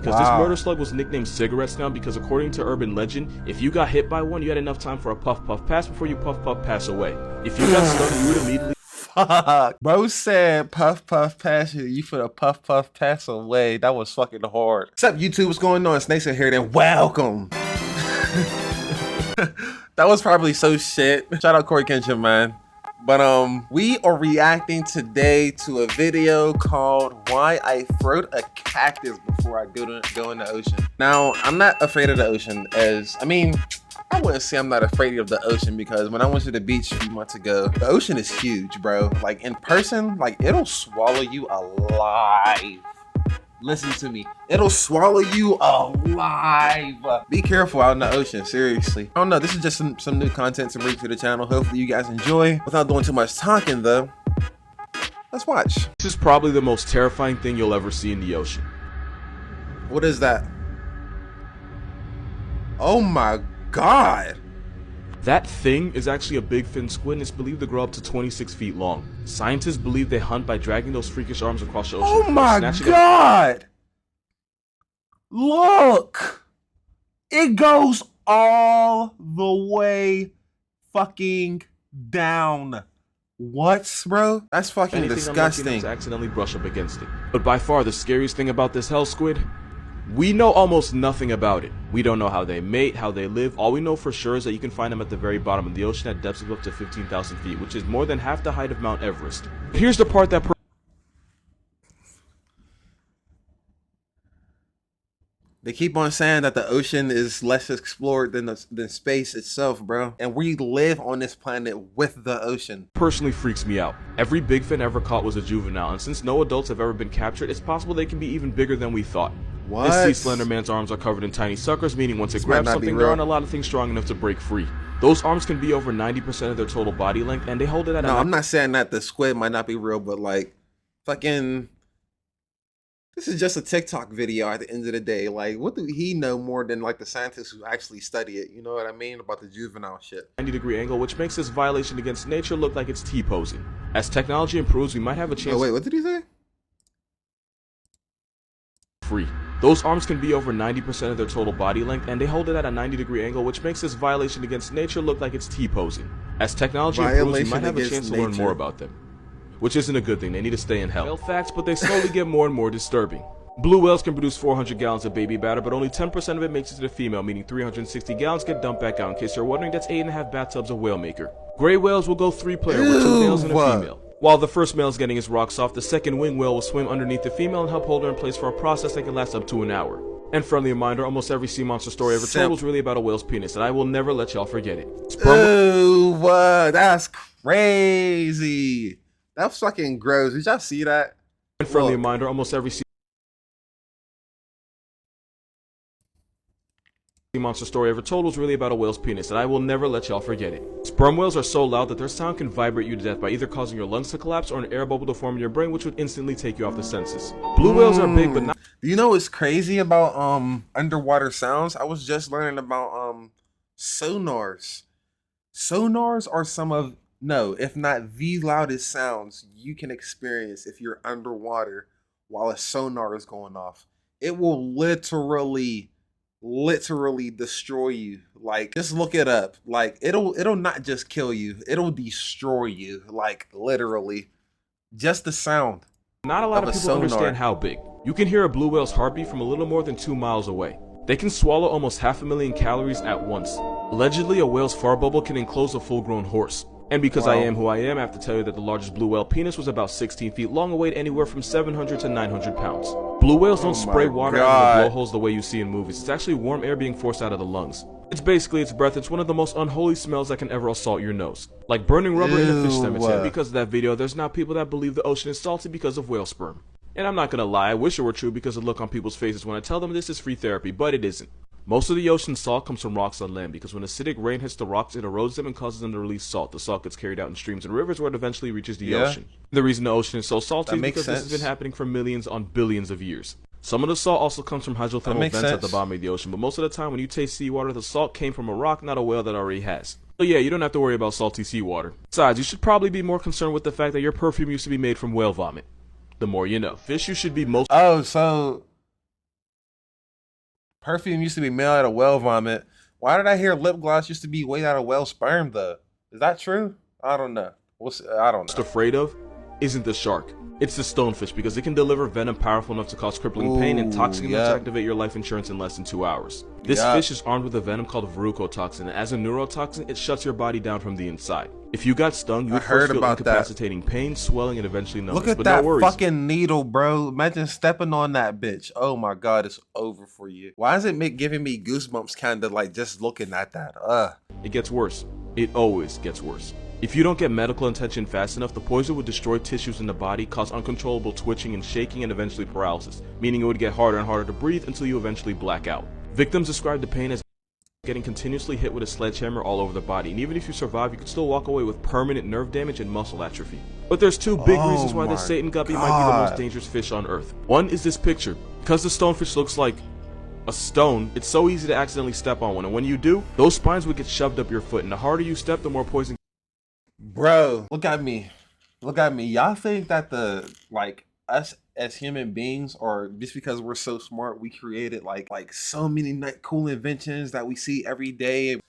because this murder slug was nicknamed Cigarette Snout because according to urban legend, if you got hit by one, you had enough time for a puff puff pass before you puff puff pass away. If you got stung, you would immediately... Fuck. Bro said puff puff pass you for the puff puff pass away. That was fucking hard. What's up, YouTube? What's going on? It's Naeseard here, and welcome. That was probably so shit. Shout out Corey Kenshin, man. But we are reacting today to a video called Why I Throwed a Cactus Before I Go in the Ocean. Now, I'm not afraid of the ocean I wouldn't say I'm not afraid of the ocean because when I went to the beach a few months ago, the ocean is huge, bro. Like in person, like it'll swallow you alive. Listen to me, it'll swallow you alive. Be careful out in the ocean, seriously. I don't know, this is just some new content to bring to the channel. Hopefully you guys enjoy. Without doing too much talking though, let's watch. This is probably the most terrifying thing you'll ever see in the ocean. What is that? Oh my God. That thing is actually a big fin squid and it's believed to grow up to 26 feet long. Scientists believe they hunt by dragging those freakish arms across the ocean. Oh my God! Look! It goes all the way fucking down. What, bro? That's fucking disgusting. Accidentally brush up against it. But by far the scariest thing about this hell squid, we know almost nothing about it. We don't know how they mate, how they live. All we know for sure is that you can find them at the very bottom of the ocean at depths of up to 15,000 feet, which is more than half the height of Mount Everest. Here's the part that they keep on saying that the ocean is less explored than space itself, bro. And we live on this planet with the ocean. Personally freaks me out. Every big fin ever caught was a juvenile, and since no adults have ever been captured, it's possible they can be even bigger than we thought. What? This sea slender man's arms are covered in tiny suckers, meaning once it grabs something, there aren't a lot of things strong enough to break free. Those arms can be over 90% of their total body length, and they hold it at I'm not saying that the squid might not be real, but like, fucking, this is just a TikTok video at the end of the day. Like, what do he know more than like the scientists who actually study it? You know what I mean? About the juvenile shit. 90-degree angle, which makes this violation against nature look like it's T-posing. As technology improves, we might have a chance. Oh wait, what did he say? Free. Those arms can be over 90% of their total body length, and they hold it at a 90-degree angle, which makes this violation against nature look like it's T-posing. As technology improves, we might have a chance to learn more about them. Which isn't a good thing, they need to stay in hell. Whale facts, but they slowly get more and more disturbing. Blue whales can produce 400 gallons of baby batter, but only 10% of it makes it to the female, meaning 360 gallons get dumped back out. In case you're wondering, that's 8.5 bathtubs of whale maker. Gray whales will go 3-player with 2 males and a female. While the first male is getting his rocks off, the second wing whale will swim underneath the female and help hold her in place for a process that can last up to an hour. And friendly reminder, almost every sea monster story ever told was really about a whale's penis, and I will never let y'all forget it. Ooh, that's crazy. That's fucking gross. Did y'all see that? And friendly reminder, almost every sea monster story ever told was really about a whale's penis, and I will never let y'all forget it. Sperm whales are so loud that their sound can vibrate you to death by either causing your lungs to collapse or an air bubble to form in your brain, which would instantly take you off the senses. Blue whales are big, but not. Do you know what's crazy about underwater sounds? I was just learning about sonars. Sonars are some of, no, if not the loudest sounds you can experience if you're underwater while a sonar is going off. It will literally destroy you. Like, just look it up. Like, it'll not just kill you, it'll destroy you. Like, literally, just the sound. Not a lot of people understand how big. You can hear a blue whale's heartbeat from a little more than 2 miles away. They can swallow almost 500,000 calories at once. Allegedly, a whale's fart bubble can enclose a full-grown horse. And because I am who I am, I have to tell you that the largest blue whale penis was about 16 feet long and weighed anywhere from 700 to 900 pounds. Blue whales don't spray water out of the blowholes the way you see in movies. It's actually warm air being forced out of the lungs. It's basically its breath. It's one of the most unholy smells that can ever assault your nose. Like burning rubber in a fish cemetery. Because of that video, there's now people that believe the ocean is salty because of whale sperm. And I'm not gonna lie, I wish it were true because of the look on people's faces when I tell them this is free therapy, but it isn't. Most of the ocean's salt comes from rocks on land because when acidic rain hits the rocks, it erodes them and causes them to release salt. The salt gets carried out in streams and rivers where it eventually reaches the ocean. The reason the ocean is so salty is because this has been happening for millions on billions of years. Some of the salt also comes from hydrothermal vents at the bottom of the ocean, but most of the time when you taste seawater, the salt came from a rock, not a whale that already has. So yeah, you don't have to worry about salty seawater. Besides, you should probably be more concerned with the fact that your perfume used to be made from whale vomit. The more you know. Fish you should be most— Oh, so Perfume used to be made out of whale vomit. Why did I hear lip gloss used to be made out of whale sperm though? Is that true? I don't know. I don't know. Most afraid of isn't the shark. It's the stonefish because it can deliver venom powerful enough to cause crippling pain and toxic enough to activate your life insurance in less than 2 hours. This fish is armed with a venom called verrucotoxin, and as a neurotoxin, it shuts your body down from the inside. If you got stung, you would first feel incapacitating pain, swelling, and eventually numbness. Look at that fucking needle, bro. Imagine stepping on that bitch. Oh my god, it's over for you. Why is it giving me goosebumps kind of like just looking at that? It gets worse. It always gets worse. If you don't get medical attention fast enough, the poison would destroy tissues in the body, cause uncontrollable twitching and shaking, and eventually paralysis, meaning it would get harder and harder to breathe until you eventually black out. Victims describe the pain as getting continuously hit with a sledgehammer all over the body, and even if you survive, you could still walk away with permanent nerve damage and muscle atrophy. But there's two big reasons why this Satan guppy might be the most dangerous fish on Earth. One is this picture. Because the stonefish looks like a stone, it's so easy to accidentally step on one, and when you do, those spines would get shoved up your foot, and the harder you step, the more poison. Bro, look at me. Look at me. Y'all think that us as human beings, or just because we're so smart, we created like so many cool inventions that we see every day?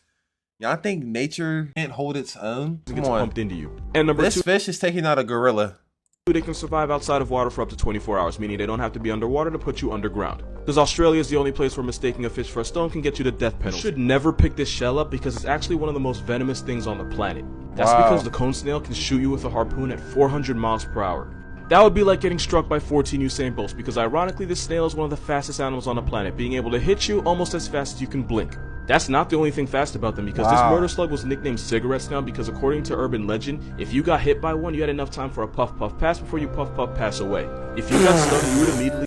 Y'all think nature can't hold its own? It gets pumped into you. And number this two, fish is taking out a gorilla. They can survive outside of water for up to 24 hours, meaning they don't have to be underwater to put you underground. Because Australia is the only place where mistaking a fish for a stone can get you the death penalty. You should never pick this shell up because it's actually one of the most venomous things on the planet. That's because the cone snail can shoot you with a harpoon at 400 miles per hour. That would be like getting struck by 14 Usain Bolts, because ironically this snail is one of the fastest animals on the planet, being able to hit you almost as fast as you can blink. That's not the only thing fast about them, because this murder slug was nicknamed Cigarette Snail because according to urban legend, if you got hit by one, you had enough time for a puff puff pass before you puff puff pass away. If you got stung, you would immediately...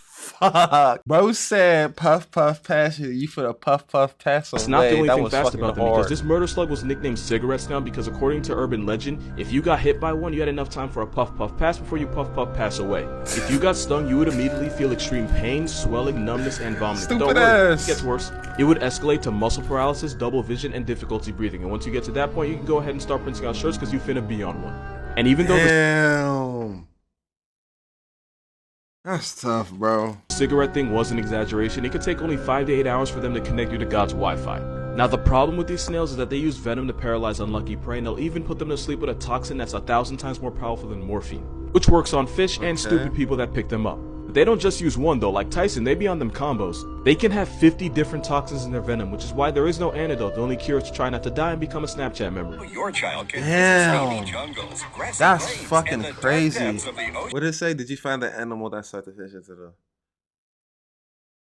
Bro said puff puff pass you for the puff puff pass away. That's not the only thing fast about them, because this murder slug was nicknamed Cigarette Snail because according to urban legend, if you got hit by one, you had enough time for a puff puff pass before you puff puff pass away. If you got stung, you would immediately feel extreme pain, swelling, numbness, and vomiting. Don't worry, it gets worse. It would escalate to muscle paralysis, double vision, and difficulty breathing. And once you get to that point, you can go ahead and start printing out shirts because you finna be on one. And even though that's tough, bro. The cigarette thing was an exaggeration. It could take only 5 to 8 hours for them to connect you to God's Wi-Fi. Now the problem with these snails is that they use venom to paralyze unlucky prey, and they'll even put them to sleep with a toxin that's 1,000 times more powerful than morphine, which works on fish and stupid people that pick them up. But they don't just use one though, like Tyson, they be on them combos. They can have 50 different toxins in their venom, which is why there is no antidote. The only cure is to try not to die and become a Snapchat member. Your child can jungles, that's fucking crazy. What did it say? Did you find the animal that sucked the fish into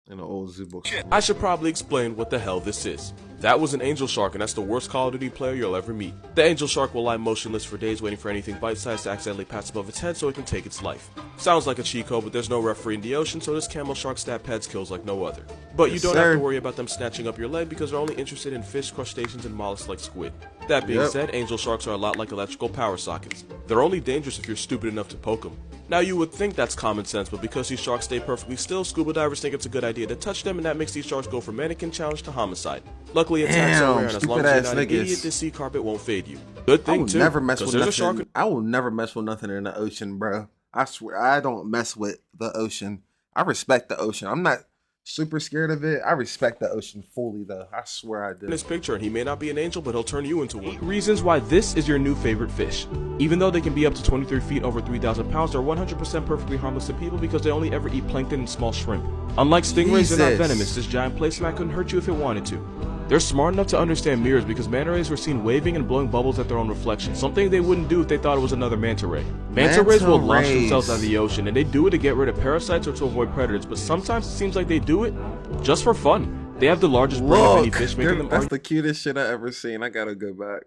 in the old zoo book? I should probably explain what the hell this is. That was an angel shark, and that's the worst Call of Duty player you'll ever meet. The angel shark will lie motionless for days waiting for anything bite-sized to accidentally pass above its head so it can take its life. Sounds like a cheat code, but there's no referee in the ocean, so this camel shark stat pads kills like no other. But you don't have to worry about them snatching up your leg because they're only interested in fish, crustaceans, and mollusks like squid. That being said, angel sharks are a lot like electrical power sockets. They're only dangerous if you're stupid enough to poke them. Now you would think that's common sense, but because these sharks stay perfectly still, scuba divers think it's a good idea to touch them, and that makes these sharks go from mannequin challenge to homicide. Luckily, attacks are rare, and as long as you're not an idiot, this sea carpet won't fade you. Good thing too, because there's a shark. I will never mess with nothing in the ocean, bro. I swear, I don't mess with the ocean. I respect the ocean. I'm not super scared of it. I respect the ocean fully, though. I swear I do. In this picture, and he may not be an angel, but he'll turn you into one. Reasons why this is your new favorite fish. Even though they can be up to 23 feet, over 3,000 pounds, they're 100% perfectly harmless to people because they only ever eat plankton and small shrimp. Unlike stingrays, they're not venomous. This giant placemat couldn't hurt you if it wanted to. They're smart enough to understand mirrors because manta rays were seen waving and blowing bubbles at their own reflection, something they wouldn't do if they thought it was another manta ray. Manta rays will launch themselves out of the ocean, and they do it to get rid of parasites or to avoid predators, but sometimes it seems like they do it just for fun. They have the largest brain of any fish, making them that's the cutest shit I ever seen. I gotta go back.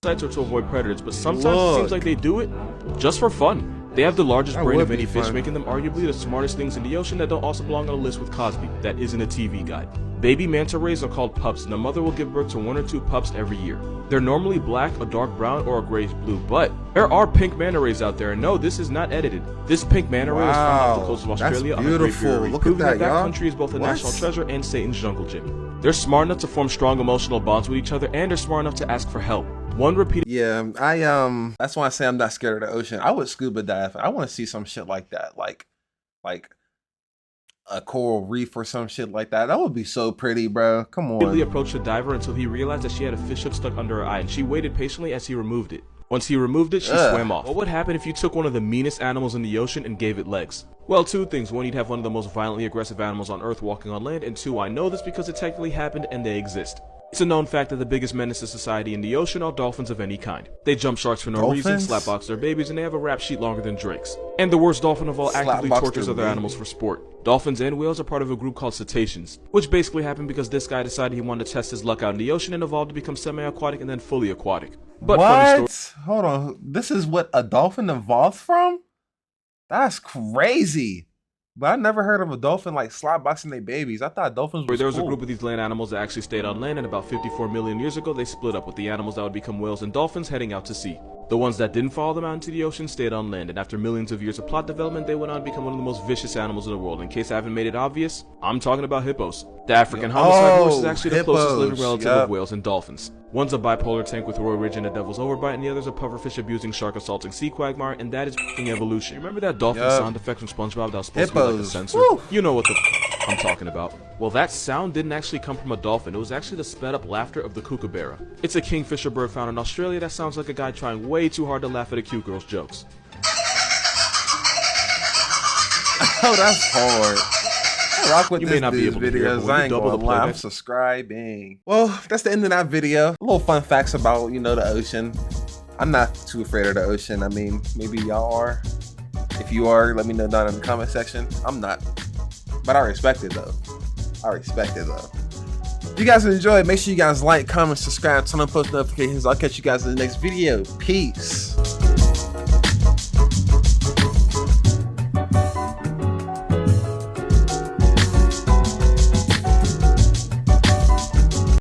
Or to avoid predators, but sometimes it seems like they do it just for fun. They have the largest brain of any fish, making them arguably the smartest things in the ocean that don't also belong on a list with Cosby. That isn't a TV guide. Baby manta rays are called pups, and the mother will give birth to 1 or 2 pups every year. They're normally black, a dark brown, or a grayish blue, but there are pink manta rays out there, and no, this is not edited. This pink manta ray is found off the coast of Australia on the Great Barrier Reef, proving that country is both a national treasure and Satan's jungle gym. They're smart enough to form strong emotional bonds with each other, and they're smart enough to ask for help. That's why I say I'm not scared of the ocean. I would scuba dive. I want to see some shit like that. Like a coral reef or some shit like that. That would be so pretty, bro. Come on. He approached the diver until he realized that she had a fish hook stuck under her eye, and she waited patiently as he removed it. Once he removed it, she swam off. What would happen if you took one of the meanest animals in the ocean and gave it legs? Well, two things. One, you'd have one of the most violently aggressive animals on Earth walking on land, and two, I know this because it technically happened and they exist. It's a known fact that the biggest menace to society in the ocean are dolphins of any kind. They jump sharks for no reason, slapbox their babies, and they have a rap sheet longer than Drake's. And the worst dolphin of all actively tortures other animals for sport. Dolphins and whales are part of a group called cetaceans, which basically happened because this guy decided he wanted to test his luck out in the ocean and evolved to become semi-aquatic and then fully aquatic. But what? Hold on. This is what a dolphin evolved from? That's crazy. But I never heard of a dolphin like slapboxing their babies. I thought dolphins were There was a group of these land animals that actually stayed on land, and about 54 million years ago they split up, with the animals that would become whales and dolphins heading out to sea. The ones that didn't follow them out into the ocean stayed on land, and after millions of years of plot development, they went on to become one of the most vicious animals in the world. In case I haven't made it obvious, I'm talking about hippos. The African homicide horse is actually the closest living relative of whales and dolphins. One's a bipolar tank with Roy Ridge and a devil's overbite, and the other's a pufferfish abusing, shark assaulting sea quagmire, and that is f***ing evolution. Remember that dolphin sound effect from SpongeBob that was supposed to be like a sensor? Woo! You know what the I'm talking about. Well, that sound didn't actually come from a dolphin. It was actually the sped up laughter of the kookaburra. It's a kingfisher bird found in Australia that sounds like a guy trying way too hard to laugh at a cute girl's jokes. Oh, that's hard. I rock with you this may not be able to hear, videos. I ain't gonna lie, I'm subscribing. Well, that's the end of that video. A little fun facts about, you know, the ocean. I'm not too afraid of the ocean. I mean, maybe y'all are. If you are, let me know down in the comment section. I'm not. But I respect it though. If you guys enjoyed, make sure you guys like, comment, subscribe, turn on post notifications. I'll catch you guys in the next video. Peace.